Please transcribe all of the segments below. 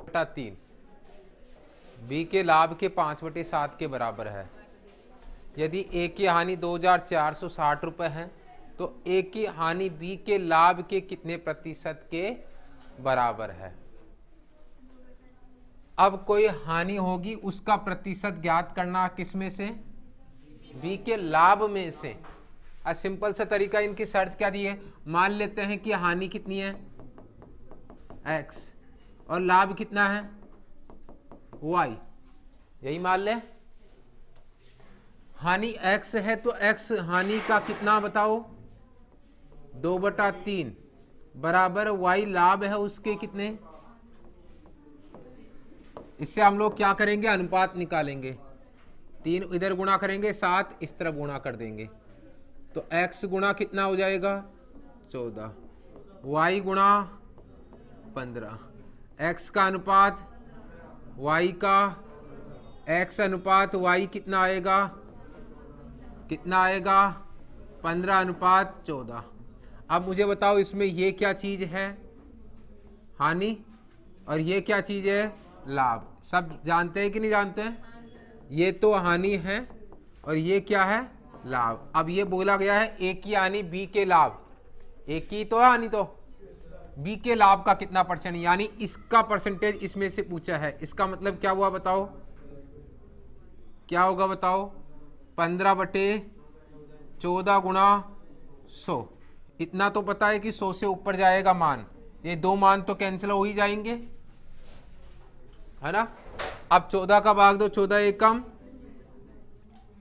3 B के लाभ के 5/7 के बराबर है। यदि ए की हानि 2460 रुपये है तो ए की हानि बी के लाभ के कितने प्रतिशत के बराबर है। अब कोई हानि होगी उसका प्रतिशत ज्ञात करना, किसमें से? बी के लाभ में से। सिंपल सा तरीका, इनकी शर्त क्या दी है? मान लेते हैं कि हानि कितनी है x और लाभ कितना है y, यही मान ले। हानि x है तो x हानि का कितना बताओ? 2/3 बराबर y लाभ है उसके कितने। इससे हम लोग क्या करेंगे? अनुपात निकालेंगे। 3 इधर गुणा करेंगे, 7 इस तरफ गुणा कर देंगे, तो x गुणा कितना हो जाएगा? 14, y गुणा 15, x का अनुपात y का, x अनुपात y कितना आएगा? कितना आएगा? 15/14। अब मुझे बताओ इसमें ये क्या चीज है? हानि, और ये क्या चीज है? लाभ। सब जानते हैं कि नहीं जानते हैं? ये तो हानि है और ये क्या है? लाभ। अब ये बोला गया है ए की हानि बी के लाभ, ए की तो हानि तो बी के लाभ का कितना परसेंट, यानी इसका परसेंटेज इसमें से पूछा है। इसका मतलब क्या हुआ बताओ? क्या होगा बताओ? 15/14 गुणा 100। इतना तो पता है कि 100 से ऊपर जाएगा मान, ये दो मान तो कैंसिल हो ही जाएंगे, है ना। अब 14 का भाग दो, 14 एक कम,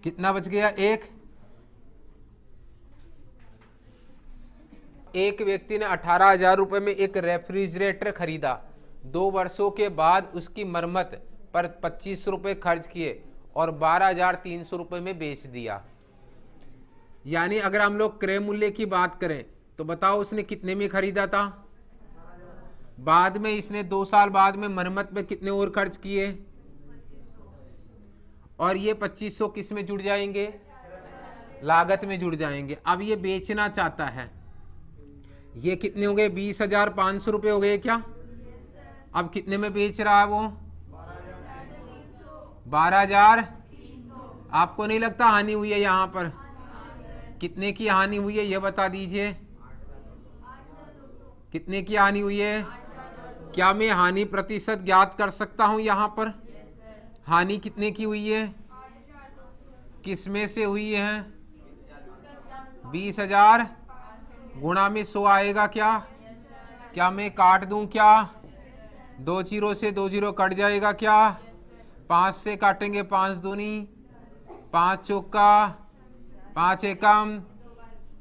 कितना बच गया? एक व्यक्ति ने 18,000 रुपए में एक रेफ्रिजरेटर खरीदा। 2 वर्षों के बाद उसकी मरम्मत पर 25 रुपए खर्च किए और 12,300 रुपए में बेच दिया। यानी अगर हम लोग क्रय मूल्य की बात करें तो बताओ उसने कितने में खरीदा था? बाद में इसने 2 साल बाद में मरम्मत में कितने और खर्च किए, और ये 2500 किस में जुड़ जाएंगे? लागत में जुड़ जाएंगे। अब ये बेचना चाहता है, ये कितने हो गए? 20,500 रुपये हो गए क्या? अब कितने में बेच रहा है वो? 12,000। आपको नहीं लगता हानि हुई है यहाँ पर? कितने की हानि हुई है ये बता दीजिए। कितने की हानि हुई है? क्या मैं हानि प्रतिशत ज्ञात कर सकता हूं यहाँ पर? हानि कितने की हुई है? किस में से हुई है? 20,000 गुणा में 100 आएगा क्या? क्या मैं काट दूं क्या? 2 जीरो से 2 जीरो कट जाएगा क्या? 5 से काटेंगे, 5 दूनी 5 चौका 5 एकम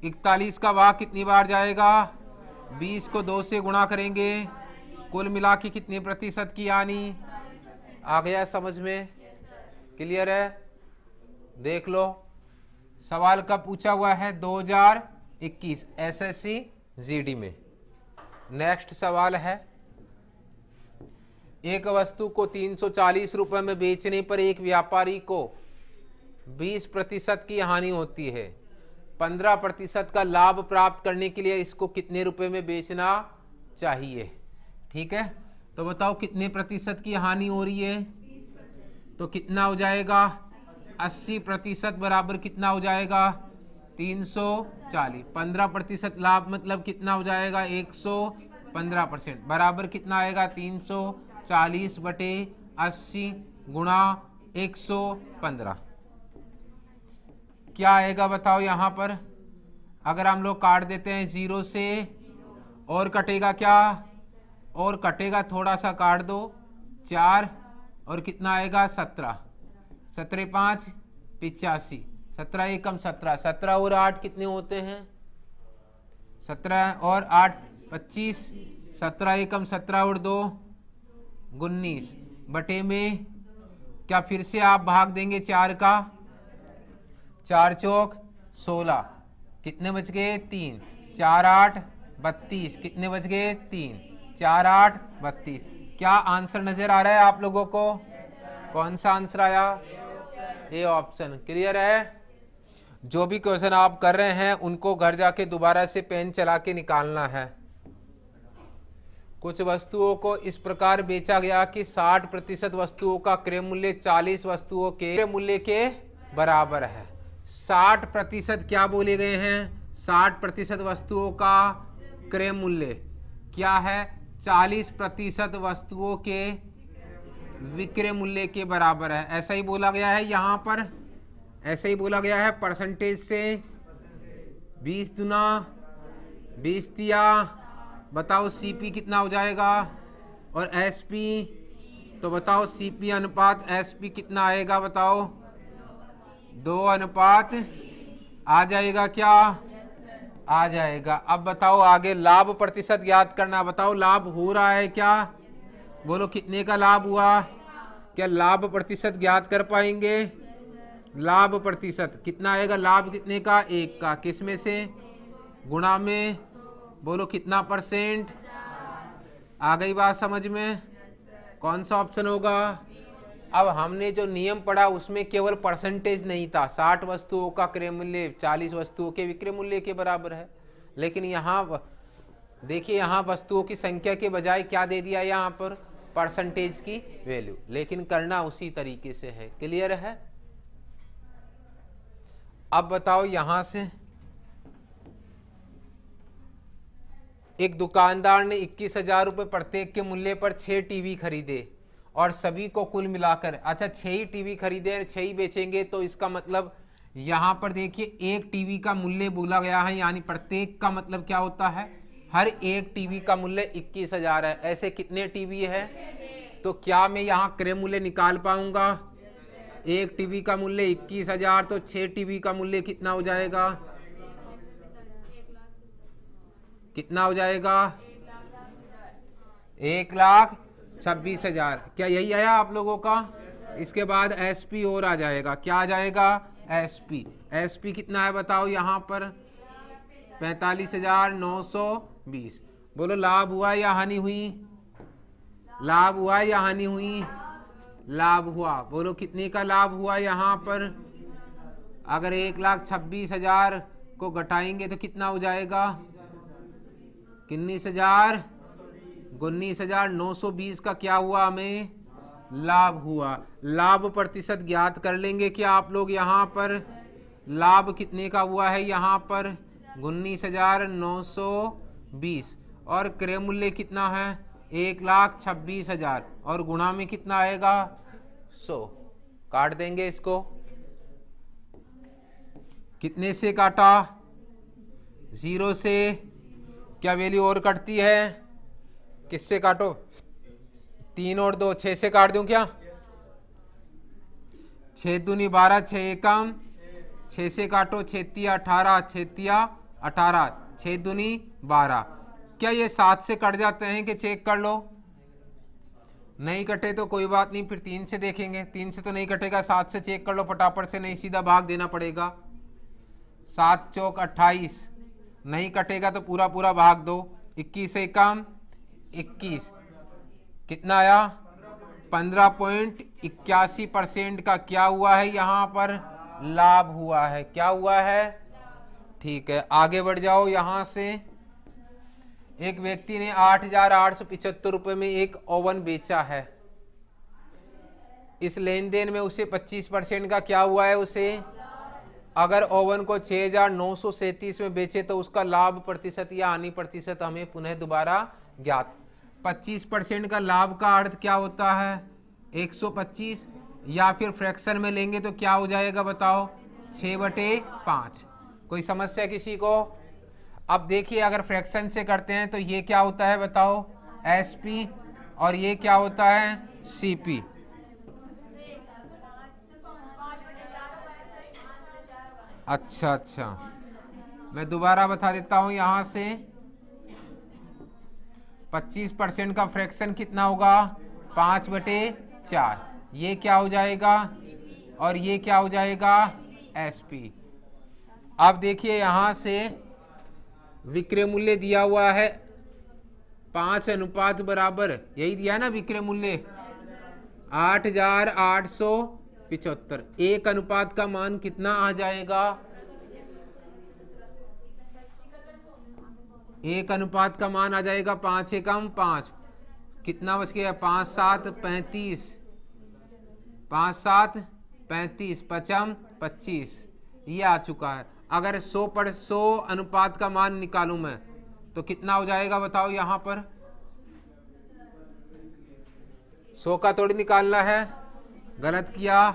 41 का भाग कितनी बार जाएगा? 20 को 2 से गुणा करेंगे, कुल मिला के कितने प्रतिशत की हानि? आ गया समझ में? क्लियर है? देख लो, सवाल कब पूछा हुआ है? 2021 एसएससी जीडी में। नेक्स्ट सवाल है, एक वस्तु को 340 रुपए में बेचने पर एक व्यापारी को 20% की हानि होती है। 15% का लाभ प्राप्त करने के लिए इसको कितने रुपए में बेचना चाहिए? ठीक है, तो बताओ कितने प्रतिशत की हानि हो रही है? तो कितना हो जाएगा? 80% बराबर कितना हो जाएगा? 340। 15% लाभ मतलब कितना हो जाएगा? 115% बराबर कितना आएगा? 340/80 गुणा 115 क्या आएगा बताओ यहाँ पर? अगर हम लोग काट देते हैं 0 से, और कटेगा क्या? और कटेगा, थोड़ा सा काट दो, 4 और कितना आएगा? 17। 17 5 85, 17 एकम 17, 17 और 8 कितने होते हैं? 17 और 8 25, 17 एकम 17 और 2 19 बटे में क्या फिर से आप भाग देंगे 4 का? 4 चौक 16, कितने बच गए? 3, 4 8 32, कितने बच गए? 3, 4 8 32। क्या आंसर नजर आ रहा है आप लोगों को? कौन सा आंसर आया? A option. क्लियर है? जो भी क्वेश्चन आप कर रहे हैं उनको घर जाके दोबारा से पेन चला के निकालना है। कुछ वस्तुओं को इस प्रकार बेचा गया कि 60% वस्तुओं का क्रय मूल्य 40 वस्तुओं के क्रय मूल्य के बराबर है। 60% क्या बोले गए हैं? 60% वस्तुओं का क्रय मूल्य क्या है? 40% वस्तुओं के विक्रय मूल्य के बराबर है। ऐसा ही बोला गया है यहाँ पर, ऐसा ही बोला गया है। परसेंटेज से 20 दुना 20 तिया, बताओ सीपी कितना हो जाएगा? और एसपी, तो बताओ सीपी अनुपात एसपी कितना आएगा? बताओ 2 अनुपात आ जाएगा क्या? आ जाएगा। अब बताओ आगे लाभ प्रतिशत ज्ञात करना। बताओ लाभ हो रहा है क्या? बोलो कितने का लाभ हुआ? क्या लाभ प्रतिशत ज्ञात कर पाएंगे? लाभ प्रतिशत कितना आएगा? लाभ कितने का? 1 का। किस में से? गुणा में। बोलो कितना परसेंट? आ गई बात समझ में? कौन सा ऑप्शन होगा? अब हमने जो नियम पढ़ा उसमें केवल परसेंटेज नहीं था। 60 वस्तुओं का क्रय मूल्य 40 वस्तुओं के विक्रय मूल्य के बराबर है। लेकिन यहाँ देखिए, यहाँ वस्तुओं की संख्या के बजाय क्या दे दिया? यहाँ पर परसेंटेज की वैल्यू। लेकिन करना उसी तरीके से है। क्लियर है? अब बताओ यहां से एक दुकानदार ने 21,000 रुपये प्रत्येक के मूल्य पर 6 टीवी खरीदे और सभी को कुल मिलाकर, अच्छा 6 ही टीवी खरीदे, 6 ही बेचेंगे, तो इसका मतलब यहाँ पर देखिए एक टीवी का मूल्य बोला गया है, यानी प्रत्येक का मतलब क्या होता है? हर एक टीवी का मूल्य 21,000 है। ऐसे कितने टीवी है? तो क्या मैं यहाँ क्रय मूल्य निकाल पाऊंगा? एक टीवी का मूल्य 21,000, तो 6 टीवी का मूल्य कितना हो जाएगा? कितना हो जाएगा? 1,26,000। क्या यही आया आप लोगों का? इसके बाद एसपी और आ जाएगा। क्या आ जाएगा? एसपी। एसपी कितना है बताओ यहाँ पर? 45,920। बोलो लाभ हुआ या हानि हुई? लाभ हुआ या हानि हुई? लाभ हुआ। बोलो कितने का लाभ हुआ यहाँ पर? अगर 1,26,000 को घटाएंगे तो कितना हो जाएगा? 19,000 19,920 का क्या हुआ? हमें लाभ हुआ। लाभ प्रतिशत ज्ञात कर लेंगे क्या आप लोग? यहाँ पर लाभ कितने का हुआ है? यहाँ पर 19,920 और क्रय मूल्य कितना है? 1,26,000 और गुणा में कितना आएगा? 100। काट देंगे इसको। कितने से काटा? 0 से। क्या वैल्यू और कटती है? किससे काटो? 3 और 2 6 से काट दूं क्या? 6 दूनी 12, 6 एकम 6 से काटो। 6 तिया 18, 6 तिया 18, 6 दूनी 12। क्या ये 7 से कट जाते हैं कि चेक कर लो? नहीं कटे तो कोई बात नहीं, फिर 3 से देखेंगे। 3 से तो नहीं कटेगा, 7 से चेक कर लो फटाफट से, नहीं सीधा भाग देना पड़ेगा। 7 चौक 28, नहीं कटेगा तो पूरा पूरा भाग दो। 21 से कम 21, कितना आया? 15.81% का क्या हुआ है? यहाँ पर लाभ हुआ है। क्या हुआ है? ठीक है, आगे बढ़ जाओ। यहाँ से एक व्यक्ति ने 8,875 रुपये में एक ओवन बेचा है। इस लेन देन में उसे 25% का क्या हुआ है? उसे अगर ओवन को 6,937 में बेचे तो उसका लाभ प्रतिशत या हानि प्रतिशत हमें पुनः दोबारा ज्ञात। 25% का लाभ का अर्थ क्या होता है? 125, या फिर फ्रैक्शन में लेंगे तो क्या हो जाएगा बताओ? 6/5। कोई समस्या किसी को? अब देखिए अगर फ्रैक्शन से करते हैं तो ये क्या होता है बताओ? एसपी, और ये क्या होता है? सीपी। अच्छा, मैं दोबारा बता देता हूं। यहां से 25% का फ्रैक्शन कितना होगा? 5/4। ये क्या हो जाएगा? और ये क्या हो जाएगा? एसपी। अब देखिए यहां से विक्रय मूल्य दिया हुआ है 5 अनुपात बराबर, यही दिया है ना विक्रय मूल्य? 8,875। 1 अनुपात का मान कितना आ जाएगा? एक अनुपात का मान आ जाएगा 5 एकम 5, कितना बच गया 5 7 35, 5 7 35, पचम 25, ये आ चुका है। अगर 100 अनुपात का मान निकालूं मैं तो कितना हो जाएगा बताओ यहाँ पर? 100 का थोड़ी निकालना है, गलत किया।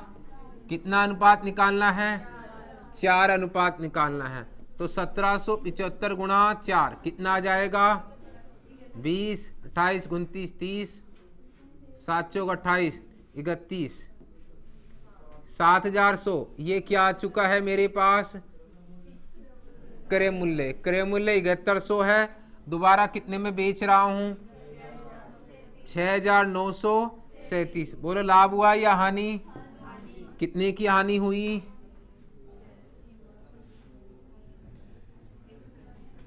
कितना अनुपात निकालना है? 4 अनुपात निकालना है। तो 1775 गुणा 4 कितना आ जाएगा? 20, 28, 29, 30, 7 चौक 28, 31, 7100। ये क्या आ चुका है मेरे पास? क्रय मूल्य। क्रय मूल्य 7100 है। दोबारा कितने में बेच रहा हूं? 6937। बोलो लाभ हुआ या हानि? कितने की हानि हुई?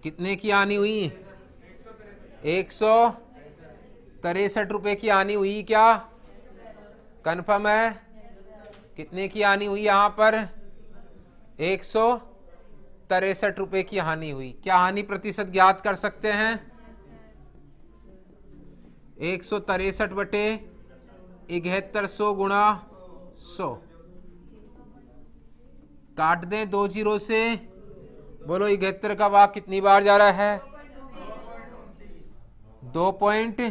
कितने की हानि हुई? 163 रुपए की हानि हुई क्या? कन्फर्म है? कितने की हानि हुई यहाँ पर? 163 रुपए की हानि हुई। क्या हानि प्रतिशत ज्ञात कर सकते हैं? 163 बटे 7100 गुणा 100, काट दें 2 जीरो से। बोलो 71 का भाग कितनी बार जा रहा है? 2 पॉइंट।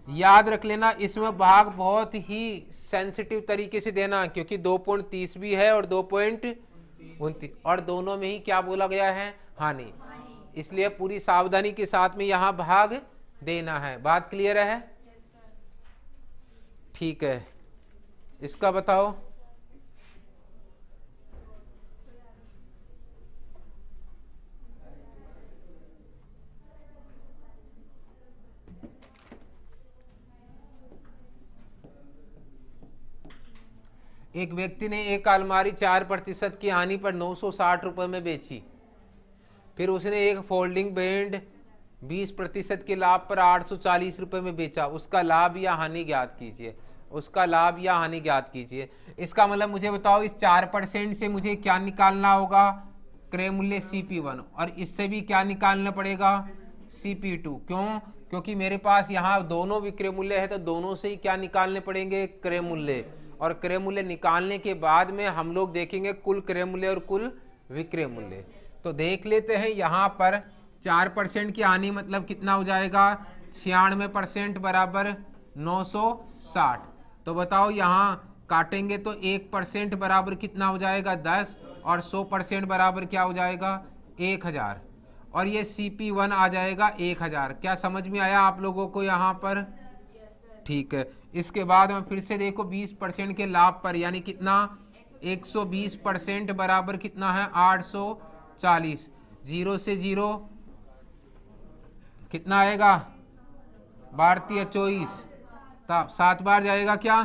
याद रख लेना, इसमें भाग बहुत ही सेंसिटिव तरीके से देना, क्योंकि 2.30 भी है और 2.29, और दोनों में ही क्या बोला गया है? हानि। इसलिए पूरी सावधानी के साथ में यहां भाग देना है। बात क्लियर है? ठीक है, इसका बताओ। एक व्यक्ति ने एक अलमारी 4% की हानि पर 960 रुपए में बेची। फिर उसने एक फोल्डिंग बेड 20% के लाभ पर 840 रुपए में बेचा। उसका लाभ या हानि ज्ञात कीजिए। उसका लाभ या हानि ज्ञात कीजिए। इसका मतलब मुझे बताओ, इस 4% से मुझे क्या निकालना होगा? क्रय मूल्य CP1, और इससे भी क्या निकालना पड़ेगा? CP2। क्यों? क्योंकि मेरे पास यहाँ दोनों विक्रय मूल्य है, तो दोनों से ही क्या निकालने पड़ेंगे? क्रय मूल्य। और क्रय मूल्य निकालने के बाद में हम लोग देखेंगे कुल क्रय मूल्य और कुल विक्रय मूल्य। तो देख लेते हैं यहाँ पर 4% की हानि मतलब कितना हो जाएगा? 96% बराबर 960। तो बताओ यहाँ काटेंगे तो 1% बराबर कितना हो जाएगा? 10, और 100% बराबर क्या हो जाएगा? 1000, और ये CP1 आ जाएगा 1000। क्या समझ में आया आप लोगों को यहाँ पर? ठीक है। इसके बाद में फिर से देखो 20% के लाभ पर, यानी कितना? 120% बराबर कितना है? 840। 0 से 0 कितना आएगा? भारतीय 24, तब 7 बार जाएगा क्या?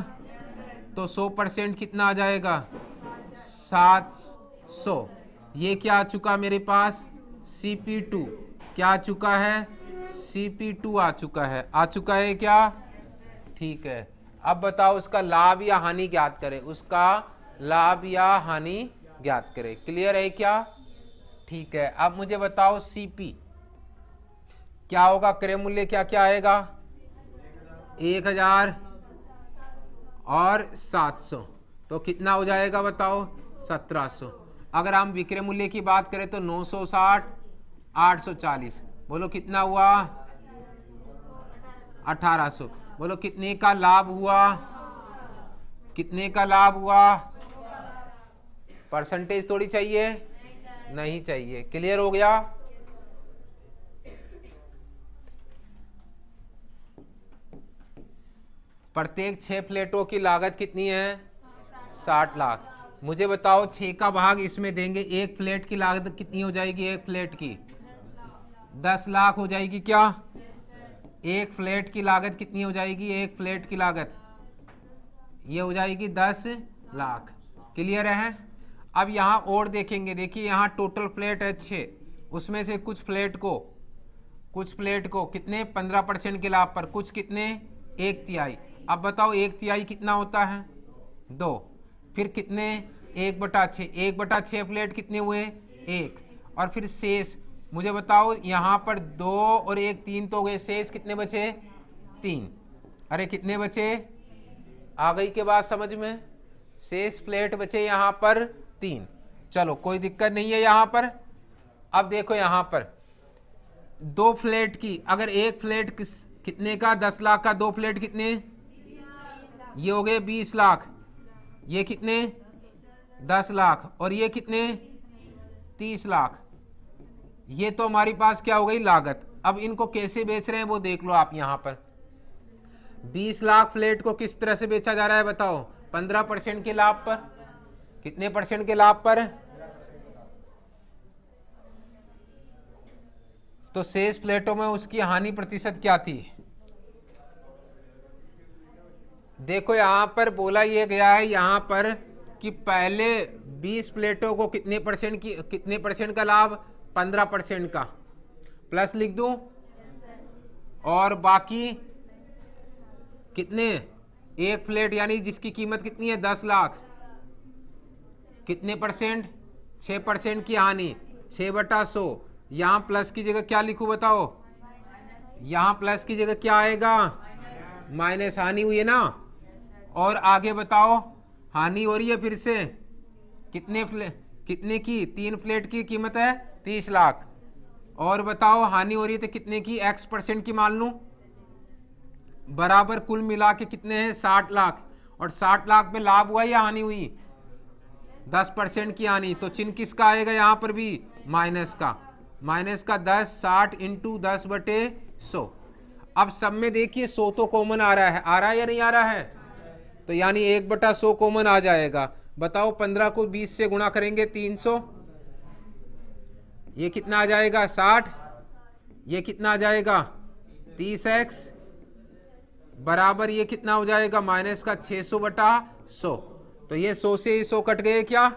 तो 100% कितना आ जाएगा? 700। ये क्या आ चुका मेरे पास? CP2। क्या आ चुका है? CP2 आ चुका है। आ चुका है क्या? ठीक है। अब बताओ उसका लाभ या हानि ज्ञात करें। उसका लाभ या हानि ज्ञात करें। क्लियर है क्या? ठीक है। अब मुझे बताओ CP क्या होगा? क्रय मूल्य क्या क्या आएगा? 1000 और 700, तो कितना हो जाएगा बताओ? 1700। अगर हम विक्रय मूल्य की बात करें तो 960, 840। बोलो कितना हुआ? 1800। बोलो कितने का लाभ हुआ? कितने का लाभ हुआ? परसेंटेज थोड़ी चाहिए? नहीं चाहिए। क्लियर हो गया? प्रत्येक 6 प्लेटों की लागत कितनी है? 60 लाख। मुझे बताओ 6 का भाग इसमें देंगे, एक प्लेट की लागत कितनी हो जाएगी? एक प्लेट की 10 लाख हो जाएगी क्या? एक प्लेट की लागत कितनी हो जाएगी? एक प्लेट की लागत ये हो जाएगी 10 लाख। क्लियर है? अब यहाँ और देखेंगे। देखिए यहाँ टोटल प्लेट है 6, उसमें से कुछ प्लेट को कितने? 15% के लाभ पर, कुछ कितने? 1/3। अब बताओ 1/3 कितना होता है? 2। फिर कितने? 1/6। 1/6 प्लेट कितने हुए? 1। और फिर शेष मुझे बताओ यहां पर 2 और 1 3 तो हो गए, शेष कितने बचे? 3। अरे कितने बचे? आ गई के बात समझ में? शेष प्लेट बचे यहां पर 3। चलो कोई दिक्कत नहीं है यहां पर। अब देखो यहां पर 2 फ्लैट की, अगर एक फ्लैट कितने का? 10 लाख का। 2 फ्लैट कितने? ये हो गए 20 लाख। ये कितने? 10 लाख। और ये कितने? 30 लाख। ये तो हमारी पास क्या हो गई? लागत। अब इनको कैसे बेच रहे हैं वो देख लो आप। यहां पर 20 लाख फ्लैट को किस तरह से बेचा जा रहा है बताओ? 15% के लाभ पर। कितने परसेंट के लाभ पर? तो शेष प्लेटों में उसकी हानि प्रतिशत क्या थी? देखो यहां पर बोला यह गया है यहां पर कि पहले 20 प्लेटों को कितने परसेंट का लाभ? 15% का। प्लस लिख दूं? और बाकी कितने? एक प्लेट यानी जिसकी कीमत कितनी है? 10 लाख। कितने परसेंट? 6% की हानि। 6/100। यहां प्लस की जगह क्या लिखूं बताओ? यहां प्लस की जगह क्या आएगा? माइनस। हानि हुई है ना। और आगे बताओ, हानि हो रही है फिर से। कितने की? 3 प्लेट की कीमत है 30 लाख। और बताओ हानि हो रही है तो कितने की? X% की मान लूं। बराबर कुल मिला के कितने हैं? 60 लाख। और 60 लाख में लाभ हुआ या हानि हुई? 10% की हानि। तो चिन्ह किसका आएगा यहां पर भी? माइनस का। माइनस का 10, 60 इंटू 10/100। अब सब में देखिए 100 तो कॉमन आ रहा है। आ रहा है या नहीं आ रहा है? तो यानी 1/100 कॉमन आ जाएगा। बताओ 15 को 20 से गुणा करेंगे 300। ये कितना आ जाएगा? 60। ये कितना आ जाएगा? 30x। बराबर ये कितना हो जाएगा? माइनस का 600/100। तो ये 100 से 100 कट गए क्या?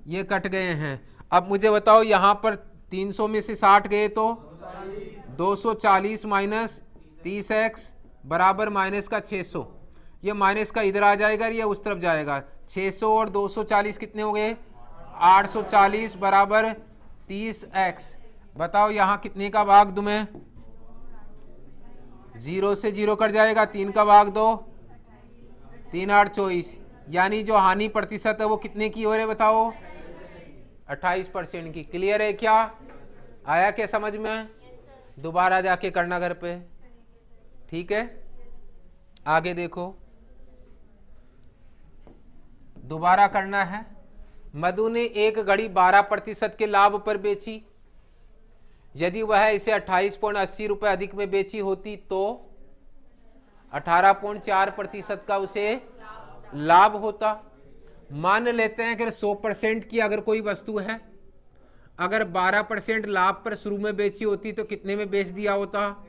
ये कट गए हैं। अब मुझे बताओ यहां पर 300 में से 60 गए तो 240 माइनस 30x बराबर माइनस का 600। ये माइनस का इधर आ जाएगा, ये उस तरफ जाएगा। 600 और 240 कितने हो गए? 840 बराबर 30x। बताओ यहां कितने का भाग दूं मैं? 0 से 0 कट जाएगा। 3 का भाग 2, 3 8 24। यानी जो हानि प्रतिशत है वो कितने की हो रही है बताओ? 28% की। क्लियर है क्या? आया क्या समझ में? दोबारा जाके करना घर पे। ठीक है, आगे देखो, दोबारा करना है। मधु ने एक घड़ी 12% के लाभ पर बेची। यदि वह इसे 28.80 रुपए अधिक में बेची होती तो 18.4% का उसे लाभ होता। मान लेते हैं कि 100% की अगर कोई वस्तु है, अगर 12% लाभ पर शुरू में बेची होती तो कितने में बेच दिया होता?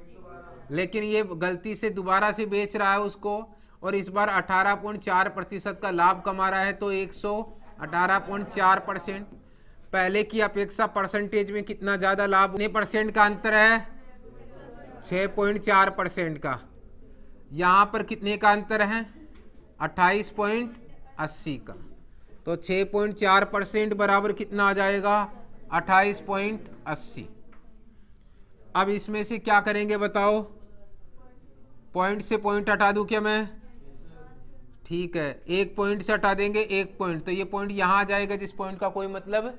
लेकिन ये गलती से दोबारा से बेच रहा है उसको, और इस बार 18.4% का लाभ कमा रहा है। तो 118.4%। पहले की अपेक्षा परसेंटेज में कितना ज्यादा लाभ? कितने परसेंट का अंतर है? 6.4% का। यहां पर कितने का अंतर है? 28.80 का। तो 6.4% बराबर कितना आ जाएगा? 28.80। अब इसमें से क्या करेंगे बताओ? पॉइंट से पॉइंट हटा दूं क्या मैं? ठीक है, एक पॉइंट से हटा देंगे एक पॉइंट, तो ये पॉइंट यहां आ जाएगा जिस पॉइंट का कोई मतलब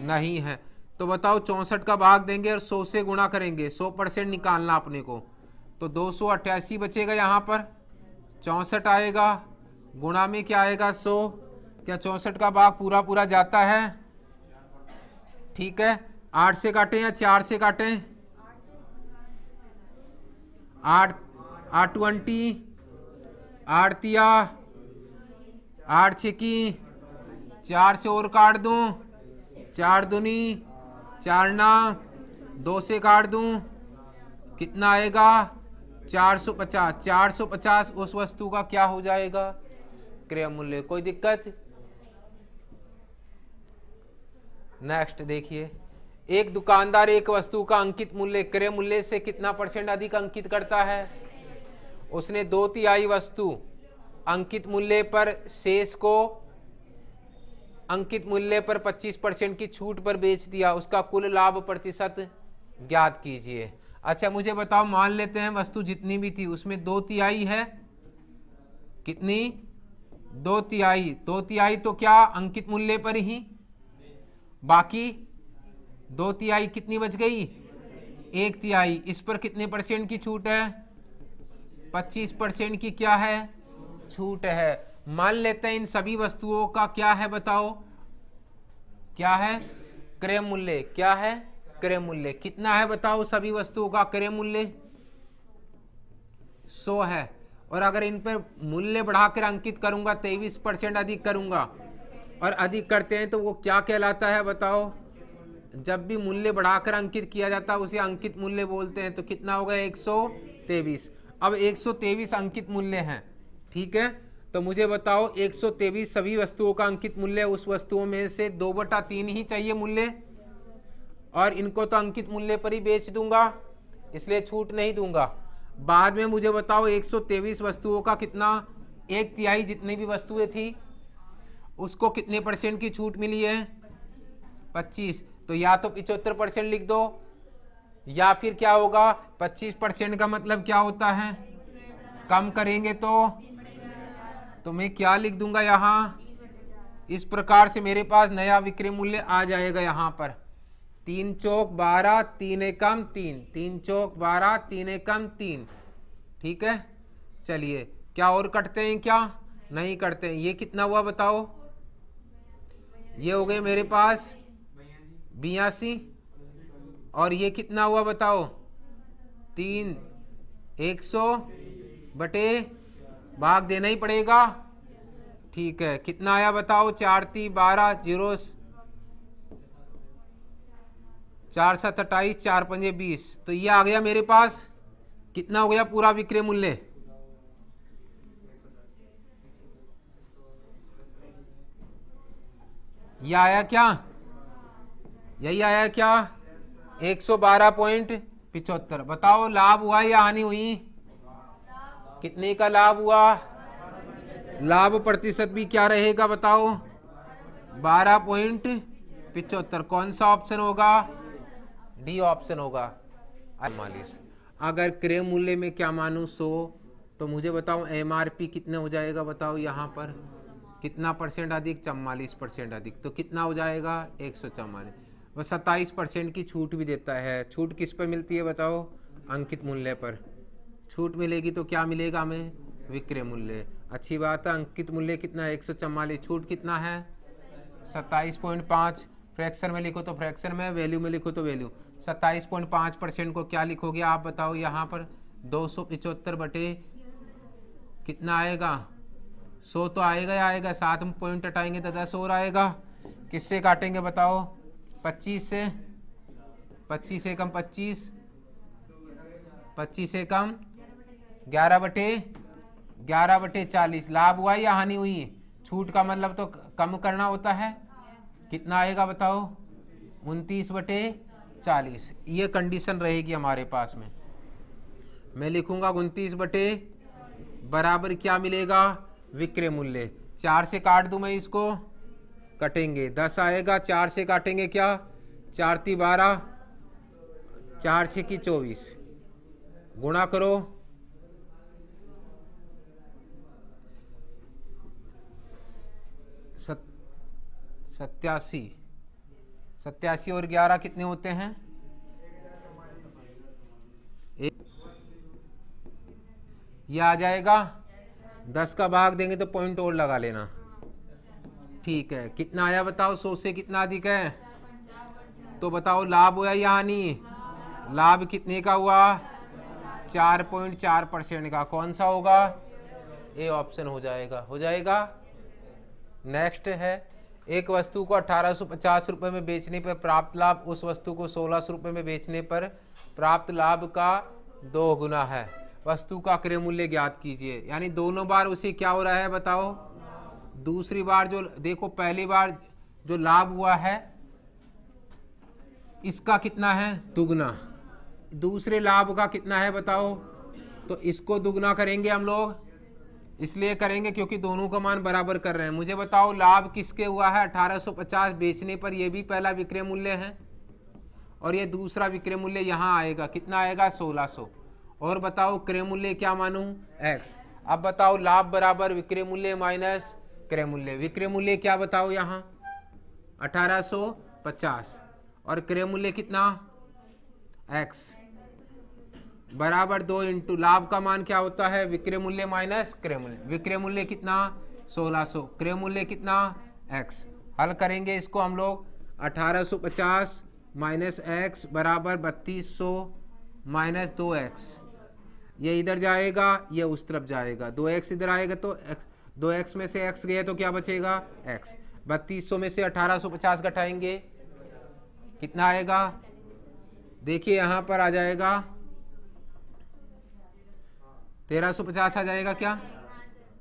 नहीं है। तो बताओ 64 का भाग देंगे और 100 से गुणा करेंगे। 100% निकालना अपने को। तो 288 बचेगा यहां पर। 64 आएगा, गुणा में क्या आएगा? 100। क्या 64 का भाग पूरा पूरा जाता है? ठीक है, 8 से काटें या 4 से काटें? 8 20, 8 तिया 8 छिकी, 4 से और काट दूं, 4 दूनी 4 ना, 2 से काट दूं, कितना आएगा? 450। 450 उस वस्तु का क्या हो जाएगा? क्रय मूल्य। कोई दिक्कत? नेक्स्ट देखिए, एक दुकानदार एक वस्तु का अंकित मूल्य क्रय मूल्य से कितना % अधिक अंकित करता है? उसने 2/3 वस्तु अंकित मूल्य पर शेष को अंकित मूल्य पर 25% की छूट पर बेच दिया, उसका कुल लाभ प्रतिशत ज्ञात कीजिए। अच्छा मुझे बताओ, मान लेते हैं वस्तु जितनी भी थी उसमें 2/3 है, कितनी? 2/3। 2/3 तो क्या अंकित मूल्य पर ही, बाकी 2/3 कितनी बच गई? 1/3। इस पर कितने % की छूट है? 25% की क्या है? छूट है। मान लेते हैं इन सभी वस्तुओं का क्या है बताओ, क्या है? क्रय मूल्य। क्या है? क्रय मूल्य। कितना है बताओ सभी वस्तुओं का क्रय मूल्य? 100 है। और अगर इन पर मूल्य बढ़ाकर अंकित करूंगा 23% अधिक करूंगा, और अधिक करते हैं तो वो क्या कहलाता है बताओ? जब भी मूल्य बढ़ाकर अंकित किया जाता है उसे अंकित मूल्य बोलते हैं। तो कितना होगा? 123। अब 123 अंकित मूल्य हैं, ठीक है। तो मुझे बताओ 123 सभी वस्तुओं का अंकित मूल्य, उस वस्तुओं में से 2/3 ही चाहिए मूल्य, और इनको तो अंकित मूल्य पर ही बेच दूंगा, इसलिए छूट नहीं दूंगा। बाद में मुझे बताओ 123 वस्तुओं का कितना, 1/3 जितनी भी वस्तुएं थी उसको कितने % की छूट मिली है? 25। तो या तो 75% लिख दो, या फिर क्या होगा, 25% का मतलब क्या होता है? कम करेंगे तो मैं क्या लिख दूंगा यहाँ? इस प्रकार से मेरे पास नया विक्रय मूल्य आ जाएगा यहाँ पर। 3 चौक 12, 3 एकम 3, 3 चौक 12, 3 एकम 3, ठीक है। चलिए, क्या और कटते हैं? क्या नहीं कटते हैं। ये कितना हुआ बताओ? ये हो गए मेरे पास 82, और ये कितना हुआ बताओ? 3। 100 बटे भाग देना ही पड़ेगा, ठीक है। कितना आया बताओ? 4 3 12, 0 4 7 28, 4 5 20। तो ये आ गया मेरे पास, कितना हो गया पूरा विक्रय मूल्य? ये आया क्या? यही आया क्या? 112.75। बताओ लाभ हुआ या हानि हुई? कितने का लाभ हुआ? लाभ प्रतिशत भी क्या रहेगा बताओ? 12.75। कौन सा ऑप्शन होगा? डी ऑप्शन होगा। 44। अगर क्रय मूल्य में क्या मानूं 100, तो मुझे बताओ एमआरपी कितने हो जाएगा बताओ? यहाँ पर कितना % अधिक? 44% अधिक। तो कितना हो जाएगा? 144। वह 27% की छूट भी देता है। छूट किस पर मिलती है बताओ? अंकित मूल्य पर। छूट मिलेगी तो क्या मिलेगा हमें? विक्रय मूल्य। अच्छी बात है। अंकित मूल्य कितना है? 144। छूट कितना है? 27.5। फ्रैक्शन में लिखो तो फ्रैक्शन में, वैल्यू में लिखो तो वैल्यू। 27.5% को क्या लिखोगे आप बताओ? यहाँ पर 275 बटे कितना आएगा? 100 तो आएगा ही आएगा, 7 पॉइंट हटाएंगे तो 10 और आएगा। किससे काटेंगे बताओ? 25 से। 25 से कम 25, 25 से कम 11/40। लाभ हुआ या हानि हुई? छूट का मतलब तो कम करना होता है। कितना आएगा बताओ? 29/40। ये कंडीशन रहेगी हमारे पास में। मैं लिखूंगा 29 बटे बराबर क्या मिलेगा? विक्रय मूल्य। 4 से काट दूं मैं इसको, कटेंगे 10 आएगा। 4 से काटेंगे क्या? 4 × 12, 4 × 6 = 24। गुणा करो, 87 और 11 कितने होते हैं? ये आ जाएगा। 10 का भाग देंगे तो पॉइंट और लगा लेना, ठीक है। कितना आया बताओ? 100 से कितना अधिक है? तो बताओ लाभ हुआ या हानि? लाभ कितने का हुआ? 4.4% का। कौन सा होगा? ए ऑप्शन हो जाएगा। हो जाएगा। नेक्स्ट है, एक वस्तु को 1850 रुपये में बेचने पर प्राप्त लाभ उस वस्तु को 1600 रुपये में बेचने पर प्राप्त लाभ का 2 गुना है। वस्तु का क्रय मूल्य ज्ञात कीजिए। यानी दोनों बार उसे क्या हो रहा है बताओ? दूसरी बार जो देखो, पहली बार जो लाभ हुआ है इसका कितना है? दुगना। दूसरे लाभ का कितना है बताओ? तो इसको दुगना करेंगे हम लोग, इसलिए करेंगे क्योंकि दोनों का मान बराबर कर रहे हैं। मुझे बताओ लाभ किसके हुआ है? 1850 बेचने पर। ये भी पहला विक्रय मूल्य है और ये दूसरा विक्रय मूल्य यहाँ आएगा। कितना आएगा? 1600। और बताओ क्रय मूल्य क्या मानूं? x। अब बताओ लाभ बराबर विक्रय मूल्य माइनस क्रय मूल्य। विक्रय मूल्य क्या बताओ यहाँ? 1850 और क्रय मूल्य कितना? x बराबर 2 इंटू लाभ का मान क्या होता है? विक्रय मूल्य माइनस क्रय मूल्य। विक्रय मूल्य कितना? 1600। क्रय मूल्य कितना? x। हल करेंगे इसको हम लोग। 1850 माइनस x बराबर 3200 माइनस 2x। ये इधर जाएगा, ये उस तरफ जाएगा। 2x इधर आएगा तो x, 2x में से x गया तो क्या बचेगा? x। 3200 में से 1850 घटाएंगे, कितना आएगा? देखिए यहाँ पर आ जाएगा 1350 आ जाएगा। क्या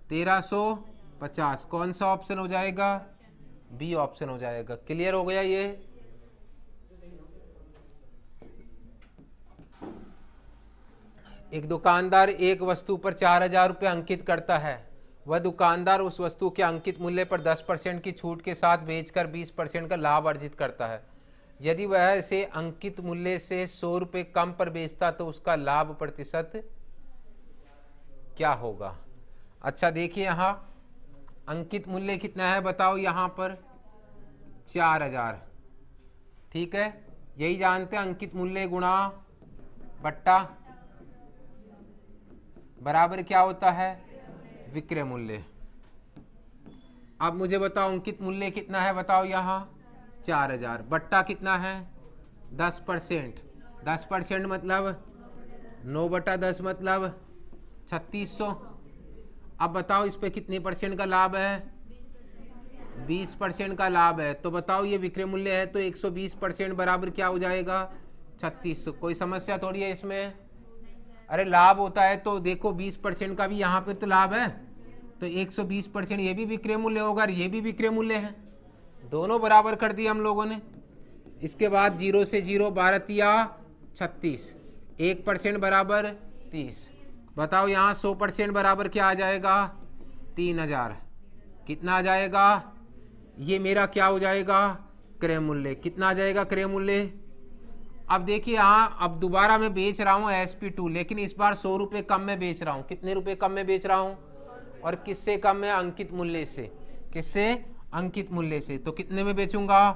1350? कौन सा ऑप्शन हो जाएगा? बी ऑप्शन हो जाएगा। क्लियर हो गया ये? एक दुकानदार एक वस्तु पर 4000 रुपये अंकित करता है। वह दुकानदार उस वस्तु के अंकित मूल्य पर 10% की छूट के साथ बेचकर 20% का लाभ अर्जित करता है। यदि वह इसे अंकित मूल्य से 100 रुपये कम पर बेचता तो उसका लाभ प्रतिशत क्या होगा? अच्छा देखिए यहाँ अंकित मूल्य कितना है बताओ? यहाँ पर 4000। ठीक है, यही जानते हैं अंकित मूल्य गुणा बट्टा बराबर क्या होता है? विक्रय मूल्य। अब मुझे बताओ अंकित मूल्य कितना है बताओ? यहाँ 4000 बट्टा कितना है? 10%। 10% मतलब 9/10 मतलब 3600। अब बताओ इस पे कितने परसेंट का लाभ है? 20% का लाभ है। तो बताओ ये विक्रय मूल्य है तो 120% बराबर क्या हो जाएगा? 3600। कोई समस्या थोड़ी है इसमें? अरे लाभ होता है तो देखो 20% का भी यहाँ पे तो लाभ है, तो 120% ये भी विक्रय मूल्य होगा और ये भी विक्रय मूल्य है। दोनों बराबर कर दिए हम लोगों ने। इसके बाद 0 से 0 12 तिया 36, 1% बराबर 30। बताओ यहाँ 100% बराबर क्या आ जाएगा? 3000। कितना आ जाएगा? ये मेरा क्या हो जाएगा? क्रय मूल्य। कितना आ जाएगा क्रय मूल्य? अब देखिए यहाँ अब दोबारा मैं बेच रहा हूँ SP2, लेकिन इस बार 100 रुपये कम में बेच रहा हूँ। कितने रुपए कम में बेच रहा हूँ? और किससे कम है? अंकित मूल्य से। किससे? अंकित मूल्य से। तो कितने में बेचूंगा?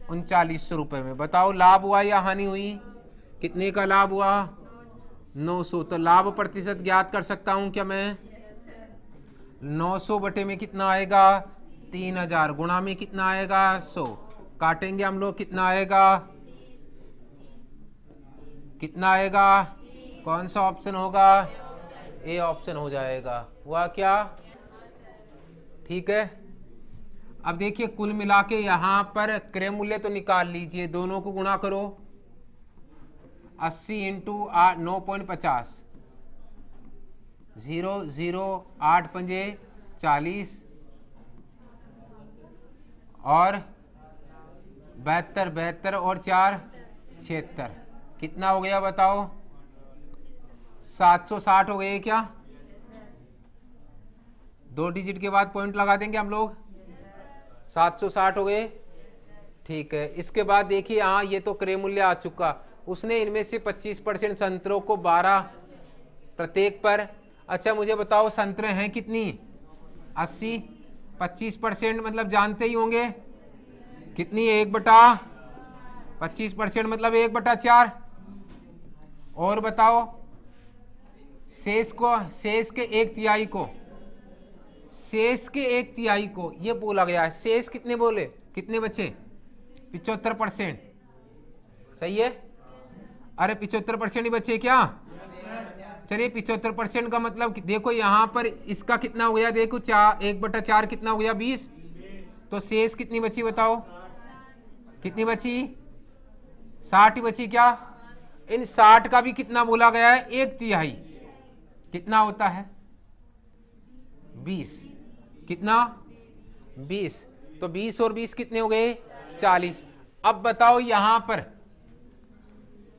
3900 रुपये में। बताओ लाभ हुआ या हानि हुई? कितने का लाभ हुआ? 900। तो लाभ प्रतिशत ज्ञात कर सकता हूँ क्या मैं? 900 बटे में कितना आएगा? 3000 गुणा में कितना आएगा? 100। काटेंगे हम लोग, कितना आएगा? कितना आएगा? कौन सा ऑप्शन होगा? ए ऑप्शन हो जाएगा। हुआ क्या? ठीक है। अब देखिए कुल मिला के यहाँ पर क्रय मूल्य तो निकाल लीजिए, दोनों को गुणा करो। 80 इंटू 9.50, 0 0 8 पंजे 40 और 72 72 और 4 76। कितना हो गया बताओ? 760 हो गए क्या? 2 डिजिट के बाद पॉइंट लगा देंगे हम लोग। 760 हो गए। ठीक है, इसके बाद देखिए यहाँ ये तो क्रय मूल्य आ चुका। उसने इनमें से 25% संतरों को 12 प्रत्येक पर। अच्छा मुझे बताओ संतरे हैं कितनी? 80। 25% मतलब जानते ही होंगे कितनी? 1/25% मतलब 1/4। और बताओ शेष को, शेष के 1/3 को, शेष के 1/3 को ये बोला गया है। शेष कितने बोले? कितने बचे? 75%। सही है? अरे 75% ही बचे क्या? चलिए 75% का मतलब देखो यहाँ पर इसका कितना हो गया? देखो 1/4 कितना हो गया? 20। तो शेष कितनी बची बताओ? कितनी बची? 60 ही बची क्या? इन 60 का भी कितना बोला गया है? 1/3। कितना होता है? 20। कितना? 20। तो 20 और 20 कितने हो गए? 40। अब बताओ यहां पर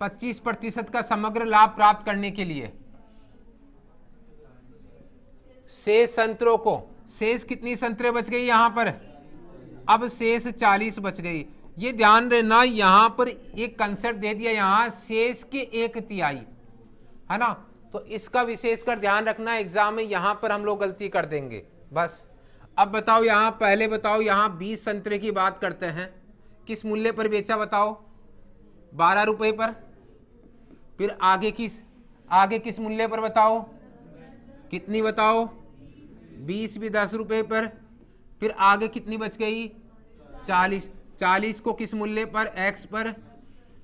25% का समग्र लाभ प्राप्त करने के लिए शेष संतरों को, शेष कितनी संतरे बच गई यहां पर, अब शेष 40 बच गई। ये ध्यान रखना, यहां पर एक कंसेप्ट दे दिया, यहां शेष के 1/3 है ना, तो इसका विशेषकर ध्यान रखना, एग्जाम में यहां पर हम लोग गलती कर देंगे बस। अब बताओ यहां, पहले बताओ यहां 20 संतरे की बात करते हैं, किस मूल्य पर बेचा बताओ, 12 रुपए पर। फिर आगे किस मूल्य पर बताओ, कितनी बताओ, 20 भी 10 रुपए पर। फिर आगे कितनी बच गई, 40 को किस मूल्य पर, x पर।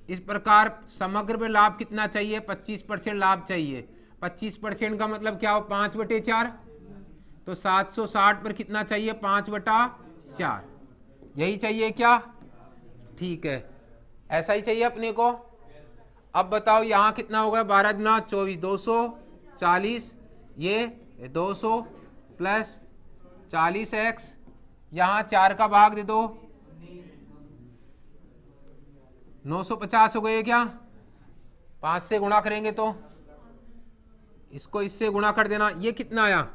इस प्रकार समग्र में लाभ कितना चाहिए, 25% लाभ चाहिए। 25% का मतलब क्या हो, 5/4, तो 760 पर कितना चाहिए, 5/4, यही चाहिए क्या, ठीक है, ऐसा ही चाहिए अपने को। अब बताओ यहां कितना होगा, 12 गुना 24, 240, ये 200 प्लस 40x, यहां 4 का भाग दे दो, 950 हो गए क्या, 5 से गुणा करेंगे तो, इसको इससे गुणा कर देना, ये कितना आया,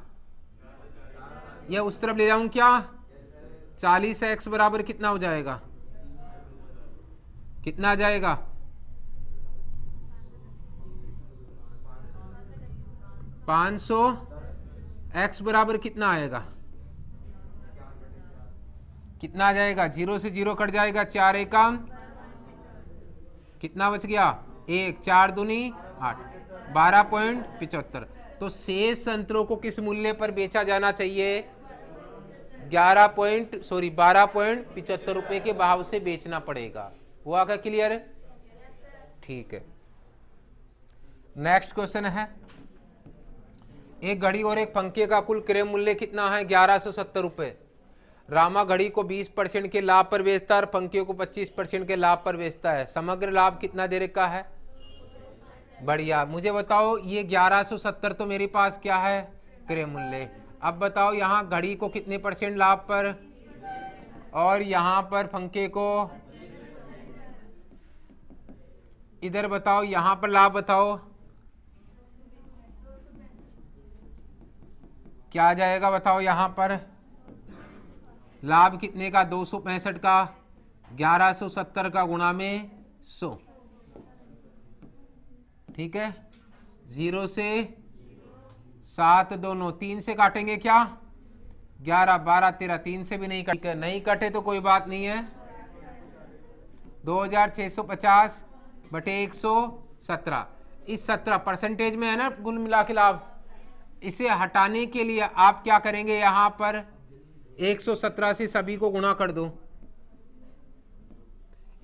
ये उस तरफ ले जाऊं क्या, 40x बराबर कितना हो जाएगा, कितना आ जाएगा, 500, x बराबर कितना आएगा, कितना आ जाएगा, 0 से 0 कट जाएगा, 4 एकम, कितना बच गया, 1, 4 दूनी 8, 12.75। तो शेष संतरों को किस मूल्य पर बेचा जाना चाहिए, 12.75 रुपए के भाव से बेचना पड़ेगा। हुआ क्या क्लियर, ठीक है। नेक्स्ट क्वेश्चन है, एक घड़ी और एक पंखे का कुल क्रय मूल्य कितना है, 1170 रुपए। रामा घड़ी को 20% के लाभ पर बेचता है और पंखे को 25% के लाभ पर बेचता है। समग्र लाभ कितना दे रखा है, बढ़िया। मुझे बताओ ये 1170 तो मेरे पास क्या है, क्रय मूल्य। अब बताओ यहाँ घड़ी को कितने % लाभ पर, और यहाँ पर पंखे को, इधर बताओ यहाँ पर लाभ बताओ क्या आ जाएगा, बताओ यहाँ पर लाभ कितने का, 265 का, 1170 का गुणा में 100, ठीक है। 0 से 7 दोनों 3 से काटेंगे क्या, 11, 12, 13, 3 से भी नहीं कटे, नहीं कटे तो कोई बात नहीं है, 2650 बटे 117, इस 17% में है ना कुल मिला के लाभ। इसे हटाने के लिए आप क्या करेंगे, यहां पर 117 से सभी को गुणा कर दो,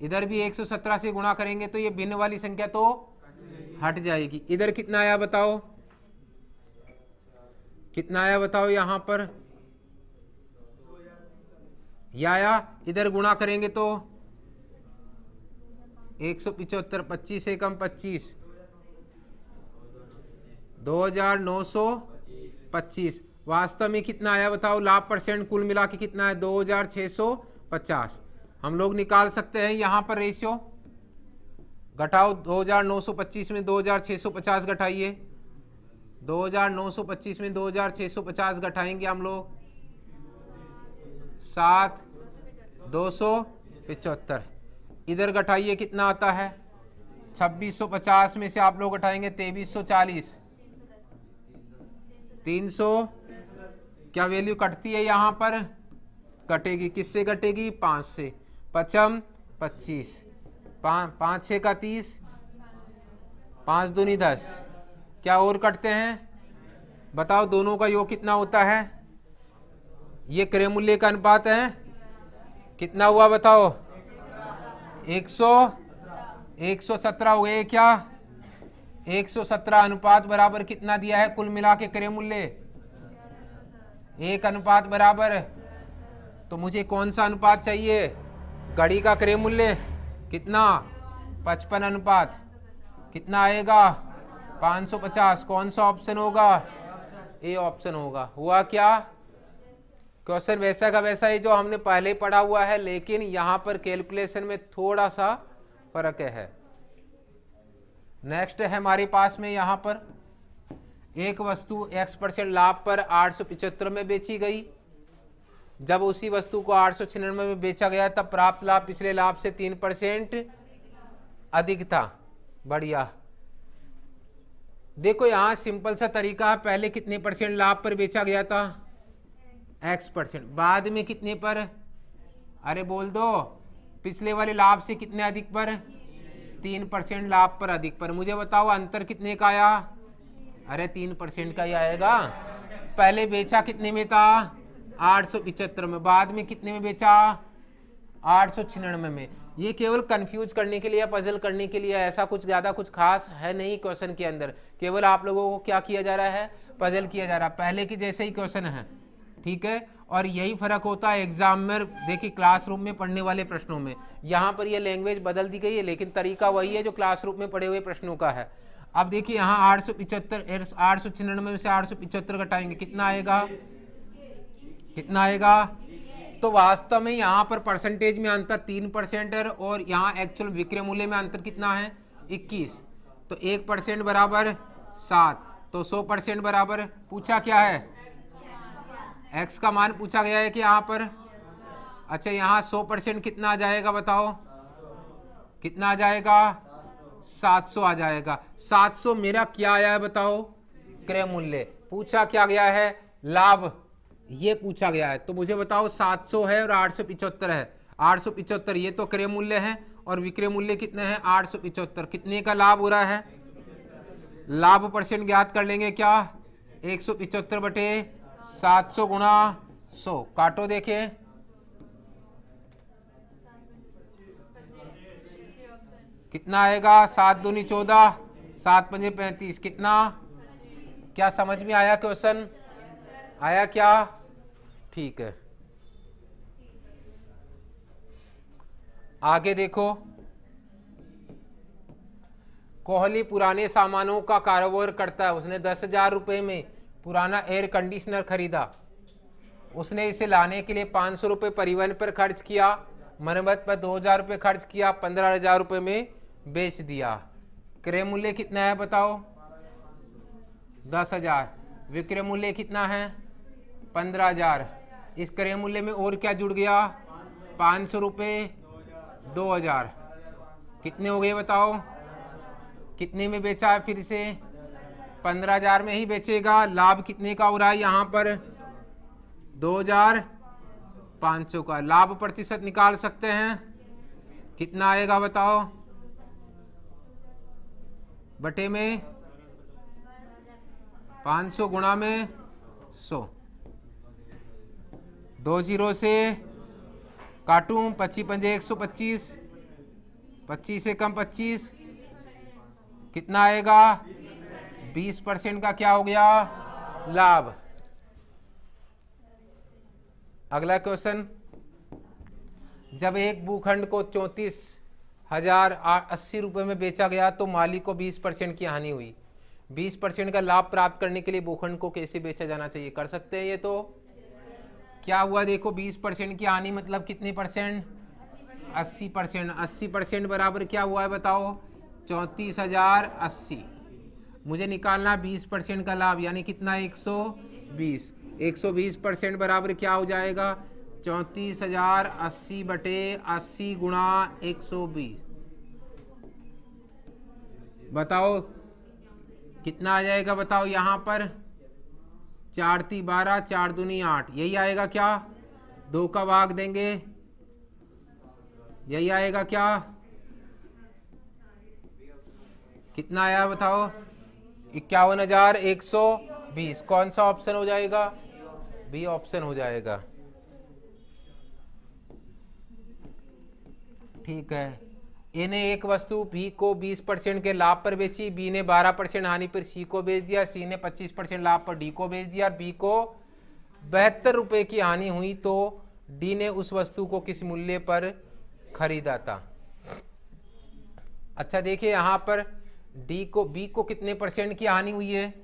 इधर भी 117 से गुणा करेंगे तो ये भिन्न वाली संख्या तो हट जाएगी। इधर कितना आया बताओ, कितना आया बताओ, यहां पर यह आया, इधर गुणा करेंगे तो 175, 25 से कम 25, 2925। वास्तव में कितना आया बताओ, लाभ परसेंट कुल मिला के कितना है, 2650। हम लोग निकाल सकते हैं यहाँ पर रेशियो, घटाओ 2925 में 2650 घटाइए, 2925 में 2650 घटाएंगे हम लोग, 7, 275। इधर घटाइए कितना आता है, 2650 में से आप लोग घटाएंगे 2340, 300, क्या वैल्यू कटती है यहाँ पर, कटेगी, किससे कटेगी, 5 से, 55, 25, 5 6 का 30, 5 दूनी 10, क्या और कटते हैं बताओ, दोनों का योग कितना होता है, ये क्रय मूल्य का अनुपात है, कितना हुआ बताओ, 117 हो गए क्या, 117 अनुपात बराबर कितना दिया है, कुल मिला के क्रय मूल्य 1 अनुपात बराबर, तो मुझे कौन सा अनुपात चाहिए, घड़ी का क्रय मूल्य कितना, 55 अनुपात, कितना आएगा 550, कौन सा ऑप्शन होगा, ए ऑप्शन होगा। हुआ क्या, क्वेश्चन वैसा का वैसा ही जो हमने पहले पढ़ा हुआ है, लेकिन यहां पर कैलकुलेशन में थोड़ा सा फर्क है। नेक्स्ट है हमारे पास में यहां पर एक वस्तु x% लाभ पर 875 में बेची गई। जब उसी वस्तु को 896 में बेचा गया तब प्राप्त लाभ पिछले लाभ से 3% अधिक था। बढ़िया। देखो यहां सिंपल सा तरीका है, पहले कितने % लाभ पर बेचा गया था, x%, बाद में कितने पर, अरे बोल दो, पिछले वाले लाभ से कितने अधिक पर, 3% लाभ पर अधिक पर। मुझे बताओ अंतर कितने का आया, अरे 3% का ही आएगा। पहले बेचा कितने में था, 875 में, बाद में कितने में बेचा, 896 में। ये केवल कंफ्यूज करने के लिए, पजल करने के लिए, ऐसा कुछ ज़्यादा कुछ खास है नहीं क्वेश्चन के अंदर। केवल आप लोगों को क्या किया जा रहा है, पजल किया जा रहा है। पहले के जैसे ही क्वेश्चन है, ठीक है। और यही फर्क होता है एग्जाम में, देखिए क्लासरूम में पढ़ने वाले प्रश्नों में। यहाँ पर ये लैंग्वेज बदल दी गई है, लेकिन तरीका वही है जो क्लासरूम में पढ़े हुए प्रश्नों का है। अब देखिए यहाँ 896 में से 875 घटाएंगे, कितना आएगा, कितना आएगा। तो वास्तव में यहाँ पर परसेंटेज में अंतर 3% है और यहाँ एक्चुअल विक्रय मूल्य में अंतर कितना है, 21। तो 1% बराबर 7, तो 100% बराबर, पूछा क्या है, x का मान पूछा गया है कि यहाँ पर। अच्छा यहाँ 100% कितना आ जाएगा बताओ, कितना आ जाएगा, 700 आ जाएगा। 700 मेरा क्या आया है बताओ, क्रय मूल्य। पूछा क्या गया है, लाभ, ये पूछा गया है। तो मुझे बताओ 700 है और 875 है। 875 ये तो क्रय मूल्य है और विक्रय मूल्य कितने हैं, 875। कितने का लाभ हो रहा है, लाभ % ज्ञात कर लेंगे क्या, 175 बटे 700 गुणा 100, काटो देखे, कितना आएगा, 7 दूनी 14, 7 पंजे 35, कितना, क्या समझ में आया क्वेश्चन, आया क्या, ठीक है। आगे देखो, कोहली पुराने सामानों का कारोबार करता है। उसने 10,000 रुपये में पुराना एयर कंडीशनर खरीदा। उसने इसे लाने के लिए 500 रुपये परिवहन पर खर्च किया, मरम्मत पर 2,000 रुपये खर्च किया, 15,000 रुपये में बेच दिया। क्रय मूल्य कितना है बताओ, 10,000। विक्रय मूल्य कितना है, 15,000। इस क्रय मूल्य में और क्या जुड़ गया, 500 रुपये, 2,000, कितने हो गए बताओ, कितने में बेचा है, फिर से 15,000 में ही बेचेगा। लाभ कितने का हो रहा है यहाँ पर, 2,500 का। लाभ प्रतिशत निकाल सकते हैं, कितना आएगा बताओ, बटे में 500 गुणा में 100, 2 जीरो से काटूं, 25 पंजे 125, 25 से कम 25, कितना आएगा, 20% का क्या हो गया, लाभ। अगला क्वेश्चन, जब एक भूखंड को 34,080 रुपये में बेचा गया तो मालिक को 20% की हानि हुई। 20% का लाभ प्राप्त करने के लिए भूखंड को कैसे बेचा जाना चाहिए, कर सकते हैं ये तो। क्या हुआ देखो, 20% की हानि मतलब कितने %, 80%। 80% बराबर क्या हुआ है बताओ, 34,080। मुझे निकालना 20% का लाभ, यानी कितना, 120। 120% बराबर क्या हो जाएगा, 34,080 बटे 80 गुणा 120। बताओ कितना आ जाएगा बताओ, यहाँ पर 4 × 12, 4 दूनी 8, यही आएगा क्या, 2 का भाग देंगे, यही आएगा क्या, कितना आया बताओ, 51,120। कौन सा ऑप्शन हो जाएगा, बी ऑप्शन हो जाएगा, ठीक है। ए ने एक वस्तु बी को 20% के लाभ पर बेची, बी ने 12% हानि पर सी को बेच दिया, सी ने 25% लाभ पर डी को बेच दिया, बी को 72 रुपये की हानि हुई तो डी ने उस वस्तु को किस मूल्य पर खरीदा था। अच्छा देखिए यहाँ पर डी को, बी को कितने % की हानि हुई है,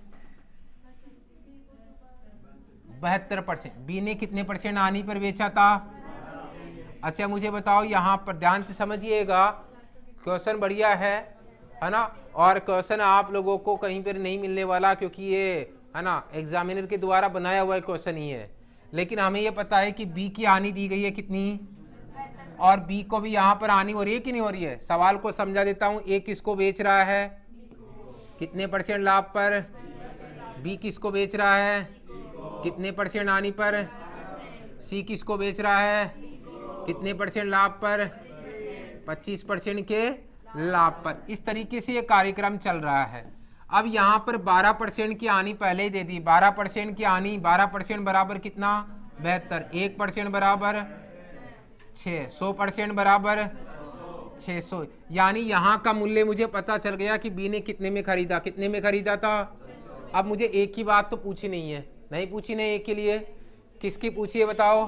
72%। बी ने कितने % हानि पर बेचा था। अच्छा मुझे बताओ यहाँ पर ध्यान से समझिएगा, क्वेश्चन बढ़िया है ना। और क्वेश्चन आप लोगों को कहीं पर नहीं मिलने वाला, क्योंकि ये है ना एग्जामिनर के द्वारा बनाया हुआ क्वेश्चन ही है। लेकिन हमें ये पता है कि बी की हानि दी गई है कितनी, और बी को भी यहाँ पर हानि हो रही है कि नहीं हो रही है। सवाल को समझा देता हूँ। ए किसको बेच रहा है, कितने % लाभ पर। बी किसको बेच रहा है, कितने % हानि पर। सी किसको बेच रहा है, कितने % लाभ पर, 25% के लाभ पर। इस तरीके से ये कार्यक्रम चल रहा है। अब यहाँ पर 12% की हानि पहले ही दे दी। 12% की हानि, 12% बराबर कितना, 72। 1% बराबर 6, 100% बराबर 600। यानी यहाँ का मूल्य मुझे पता चल गया कि बी ने कितने में खरीदा, कितने में खरीदा था। अब मुझे एक ही बात तो पूछी नहीं है, नहीं पूछी नहीं एक के लिए, किसकी पूछी है बताओ,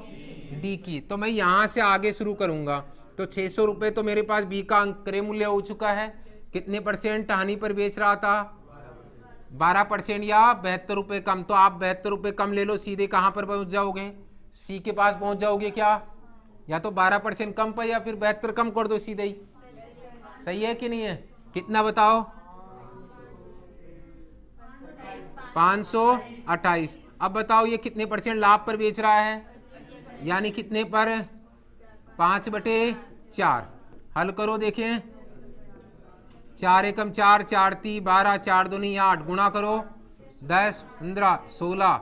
डी की। तो मैं यहाँ से आगे शुरू करूँगा। तो 600 रुपये तो मेरे पास बी का क्रय मूल्य हो चुका है। कितने % हानि पर बेच रहा था, 12% या 72 रुपये कम। तो आप 72 रुपये कम ले लो, सीधे कहाँ पर पहुँच जाओगे, सी के पास पहुँच जाओगे। क्या, या तो 12% कम पर या फिर 72 कम कर दो सीधे ही। सही है कि नहीं है, कितना बताओ, 528। अब बताओ ये कितने % लाभ पर बेच रहा है, यानी कितने पर, 5/4। हल करो देखें, 4 एकम 4, 4 × 12, 4 दूनी 8, गुणा करो 10, 15, 16,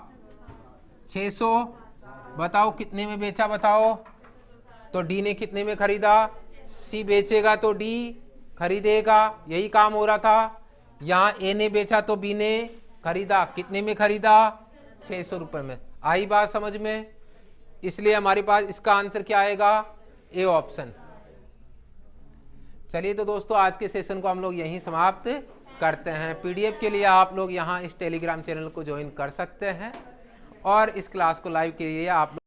600। बताओ कितने में बेचा बताओ। तो डी ने कितने में खरीदा, सी बेचेगा तो डी खरीदेगा, यही काम हो रहा था। यहाँ ए ने बेचा तो बी ने खरीदा, कितने में खरीदा, 600 रुपये में। आई बात समझ में। इसलिए हमारे पास इसका आंसर क्या आएगा, ए ऑप्शन। चलिए तो दोस्तों आज के सेशन को हम लोग यहीं समाप्त करते हैं। पीडीएफ के लिए आप लोग यहाँ इस टेलीग्राम चैनल को ज्वाइन कर सकते हैं, और इस क्लास को लाइव के लिए आप